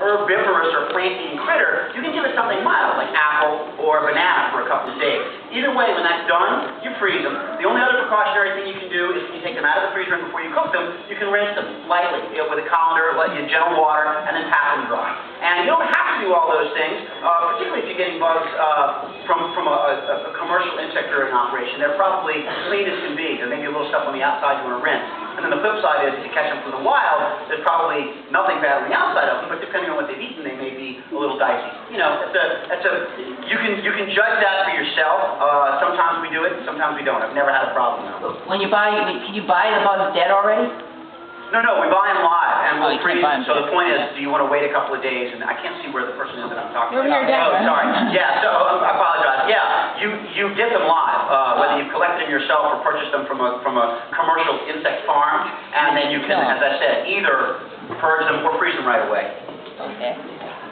herbivorous or plant-eating critter, you can give it something mild, like apple or banana for a couple of days. Either way, when that's done, you freeze them. The only other precautionary thing you can do is when you take them out of the freezer and before you cook them, you can rinse them lightly with a colander, gentle water, and then pat them dry. And you don't have to do all those things, particularly if you're getting bugs from a commercial insect-driven operation. They're probably clean as can be. There may be a little stuff on the outside you want to rinse. And then the flip side is, if you catch them from the wild, there's probably nothing bad on the outside of them, but depending on what they've eaten, they may be a little dicey. You know, you can judge that for yourself. Sometimes we do it, sometimes we don't. I've never had a problem though. Can you buy the bugs dead already? No, we buy them live, and we'll freeze them. So the point is, do you want to wait a couple of days? And I can't see where the person is that I'm talking about. Oh, sorry. Yeah, so I apologize. Yeah, you get them live, whether you've collected them yourself or purchased them from a commercial insect farm, and then you can, as I said, either purge them or freeze them right away. Okay.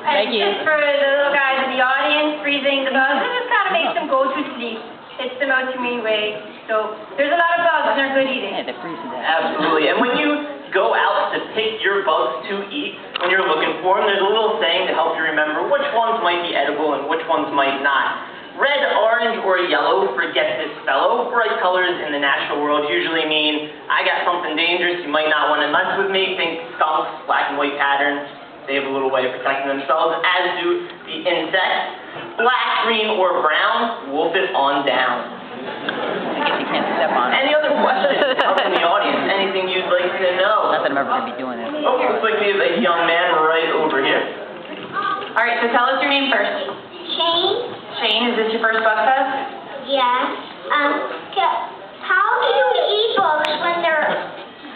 And just for the little guys in the audience, freezing the bugs, it just kind of makes them go to sleep. It's the most humane way. So there's a lot of bugs and they're good eating. Yeah, they're freezing them. Absolutely. And when you go out to pick your bugs to eat, when you're looking for them, there's a little saying to help you remember which ones might be edible and which ones might not. Red, orange, or yellow, forget this fellow. Bright colors in the natural world usually mean, I got something dangerous, you might not want to mess with me. Think skunks, black and white patterns. They have a little way of protecting themselves, as do the insects. Black, green, or brown, wolf it on down. I guess you can't step on it. Any other questions out in the audience? Anything you'd like to know? Not that I'm ever going to be doing it. Oh, looks like we have a young man right over here. All right, so tell us your name first. Shane? Shane, is this your first bug fest? Yes. How do you eat bugs when they're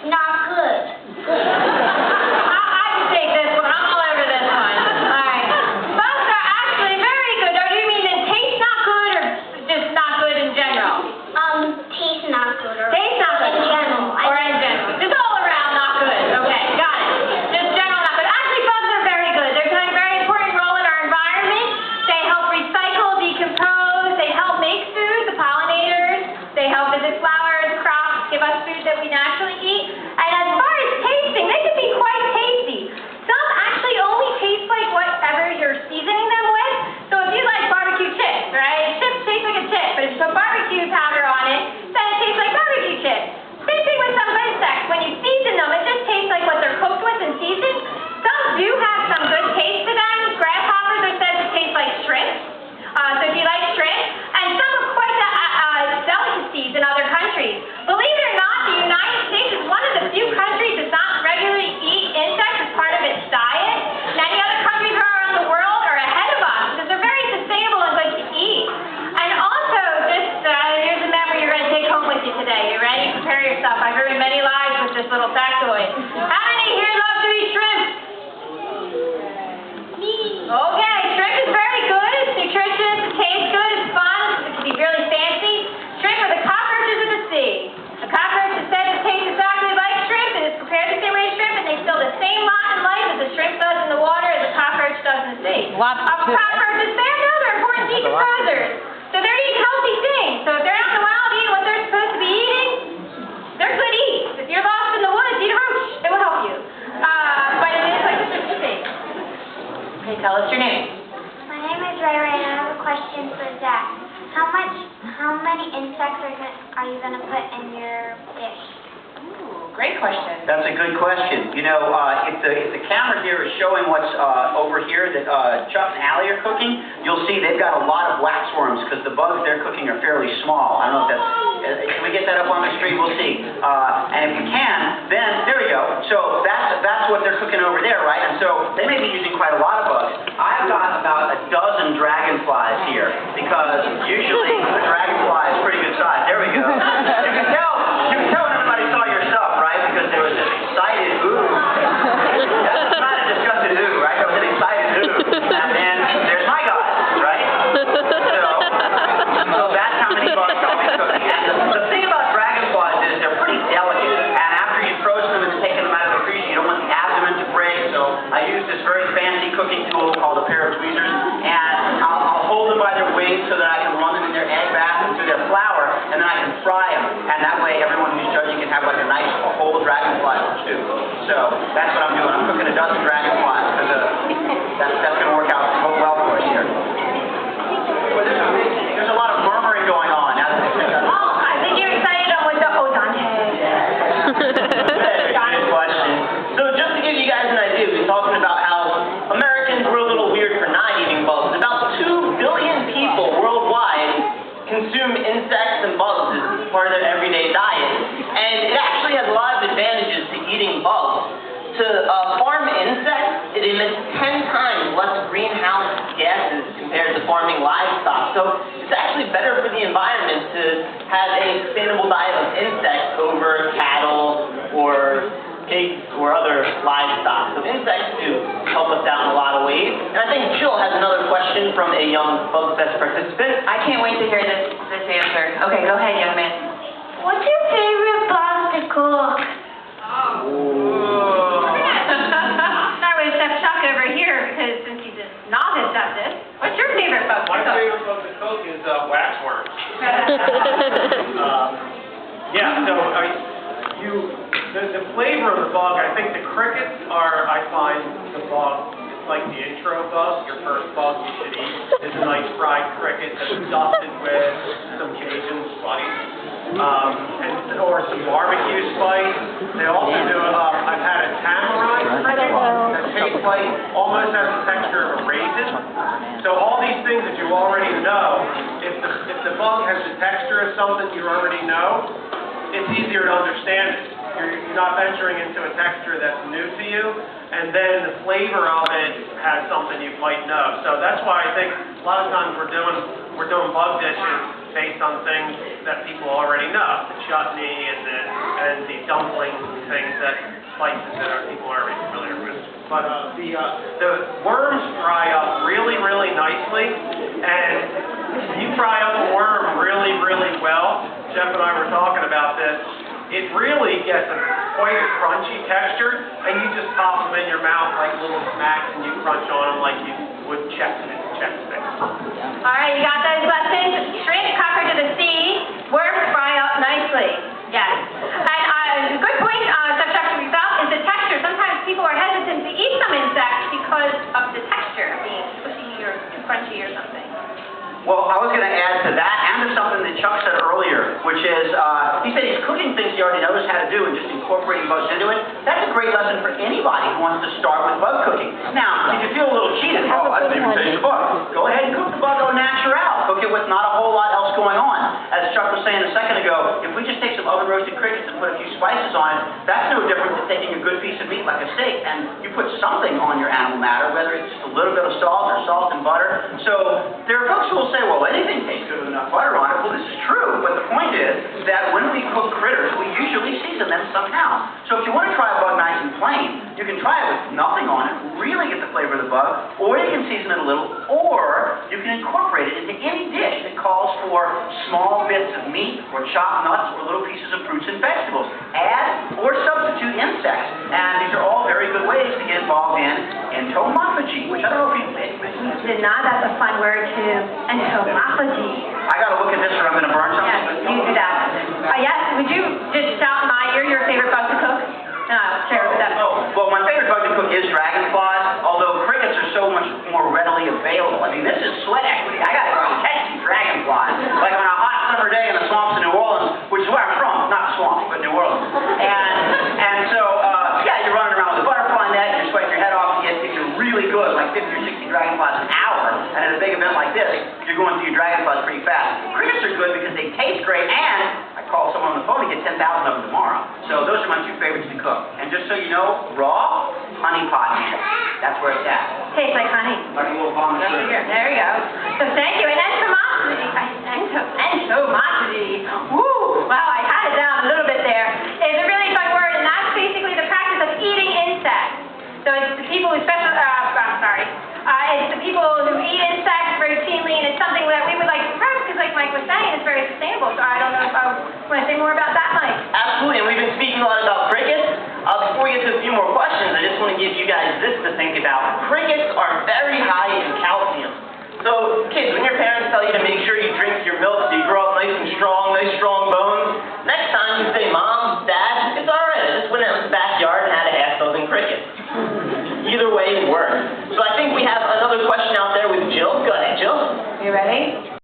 not good? I can take this one. I'm all over this one. All right. Bugs are actually very good. Or do you mean the taste not good or just not good in general? Taste not good. Taste not good. In general. Or in general. Just all around not good. Okay, got it. Just general not good. Actually, bugs are very good. They're playing a very important role in our environment. They help recycle, decompose. They help make food, the pollinators. They help visit flowers, crops, give us food that we naturally eat. And as far as tasting, they can be quite tasty. Some actually only taste like whatever you're seasoning them with. So if you like barbecue chips, right? Chips taste like a chip, but if you put barbecue powder on it, then it tastes like barbecue chips. Same thing with some insects. When you season them, it just tastes like what they're cooked with and seasoned. Some do have some good taste to them. Grasshoppers are said to taste like shrimp. So if you like shrimp, and some are quite delicacies in other countries. Believe it or not, the United States is one of the few countries that does not regularly eat insects as part of its diet. Many other countries around the world are ahead of us because they're very sustainable and good to eat. And also, here's a memory you're going to take home with you today. You ready? Prepare yourself. I've ruined many lives with this little factoid. How many here love to eat shrimp? Okay, shrimp is very good. It's nutritious. It tastes good. It's fun. It can be really fancy. Shrimp are the cockroaches of the sea. A cockroach is said to taste exactly like shrimp. It is prepared the same way as shrimp, and they fill the same lot in life as the shrimp does in the water as the cockroach does in the sea. Cockroaches, they're important decomposers. So they're eating healthy things. So if they're out in the wild eating what they're supposed to be eating, they're good eats. If you're lost in the woods, eat a roach. It will help you. But it is like a fish thing. Okay, tell us your name. My name is Ray, and I have a question for Zach. How many insects are you going to put in your dish? Ooh, great question. That's a good question. You know, if the camera here is showing what's over here that Chuck and Allie are cooking, you'll see they've got a lot of waxworms because the bugs they're cooking are fairly small. I don't know if that's... Can we get that up on the screen? We'll see. And if we can, then there we go. So that's what they're cooking over there, right? And so they may be using quite a lot of bugs. I've got about a dozen dragonflies here because usually a dragonfly is pretty good size. There we go. You can tell when everybody saw your stuff, right? Because there was this excited ooh. That's not a disgusted ooh, right? That was an excited ooh. And then there's my guy, right? So that's how many bugs I'll be cooking. And the thing about dragonflies is they're pretty delicate. And after you've frozen them and taken them out of the freezer, you don't want the abdomen to break. So I use this very fancy cooking tool called a pair of tweezers. And I'll hold them by their wings so that I can run them in their egg bath and through their flour. And then I can fry them. And that way everyone who's judging can have like a nice whole dragonfly or two. So that's what I'm doing. I'm cooking a dozen dragonflies because it emits 10 times less greenhouse gases compared to farming livestock. So it's actually better for the environment to have a sustainable diet of insects over cattle or pigs or other livestock. So insects do help us out in a lot of ways. And I think Jill has another question from a young Bug Fest participant. I can't wait to hear this answer. Okay, go ahead, young man. What's your favorite bug to cook? Start with Chef Chuck over here, because since he's a novice at this. What's your favorite bug to My cook? favorite bug to cook is waxworms. Yeah, so the flavor of the bug, I think the crickets are, I find the bug, it's like the intro bug, your first bug you should eat is a nice fried cricket that's dusted with some Cajun spice, or some barbecue spice. They also do, I've had a tamarind cricket that tastes like, almost has the texture of a raisin. So all these things that you already know, if the bug has the texture of something you already know, it's easier to understand it. You're not venturing into a texture that's new to you, and then the flavor of it has something you might know. So that's why I think a lot of times we're doing bug dishes based on things that people already know, the chutney and the dumpling things that spices that people are already familiar with. But the worms fry up really, really nicely, and you fry up a worm really, really well. Jeff and I were talking about this. It really gets quite a crunchy texture, and you just pop them in your mouth like little smacks, and you crunch on them like you would Chex Sticks. All right, you got those lessons. Shrimp cover to the sea. Worms fry up nicely. Yes. And a good point, Chef Chuck brings up, is the texture. Sometimes people are hesitant to eat some insects because of the texture being squishy or crunchy or something. Well, I was going to add to that and to something that Chuck said earlier, which is, he said he's cooking things he already knows how to do and just incorporating bugs into it. That's a great lesson for anybody who wants to start with bug cooking. Now, if you feel a little cheated, oh, I didn't even taste the bug. Go ahead and cook the bug au naturel. Cook it with not a whole lot else going on. As Chuck was saying a second ago, if we just take some oven roasted crickets and put a few spices on it, that's no different than taking a good piece of meat like a steak and you put something on your animal matter, whether it's just a little bit of salt or salt and butter. So there are folks who will say, well, anything tastes good with enough butter on it. Well, this is true, but the point is that when we cook critters, we usually season them somehow. So if you want to try a bug nice and plain, you can try it with nothing on it, really get the flavor of the bug, or you can season it a little, or you can incorporate it into any dish that calls for small bits of meat, or chopped nuts, or little pieces of fruits and vegetables. Add or substitute insects, and these are all very good ways to get involved in entomophagy, which I don't know if you Did not, that's a fun word too. Entomophagy. I gotta look at this or I'm gonna burn something. Yes, you do that. Yes, would you just shout in my ear your favorite bug to cook? Share with them. Oh, well, my favorite bug to cook is dragonflies, although crickets are so much more readily available. I mean, this is sweat equity. I gotta go catch these dragonflies. Like on a hot summer day in the swamps of New Orleans, which is where I'm from, not swamps, but New Orleans. And so, yeah, you're running around with a butterfly net, you're sweating your head off, you get things are really good, like 50 or 60 dragonflies an hour. And at a big event like this, you're going through your dragonflies pretty fast. Crickets are good because they taste great, and I call someone on the phone to get 10,000 of them tomorrow. So those are my two favorites to cook. And just so you know, raw, honey pot meal. That's where it's at. Tastes like honey. Like a little bomb of sugar. There we go. So thank you. And entomophagy. Woo! Wow, I had it down a little bit there. It's a really fun word, and that's basically the practice of eating insects. So it's the people who it's the people who eat insects routinely, and it's something that we would like to promote because, like Mike was saying, it's very sustainable. So I don't know if I want to say more about that, Mike. Absolutely, and we've been speaking a lot about crickets. Before we get to a few more questions, I just want to give you guys this to think about. Crickets are very high in calcium. So, kids, when your parents tell you to make sure you drink your milk so you grow up nice and strong, nice strong bones, next time you say, Mom, Dad, it's alright, I just went out in the backyard and had a half dozen crickets. Either way works. So I think we have another question out there with Jill. Go ahead, Jill. You ready?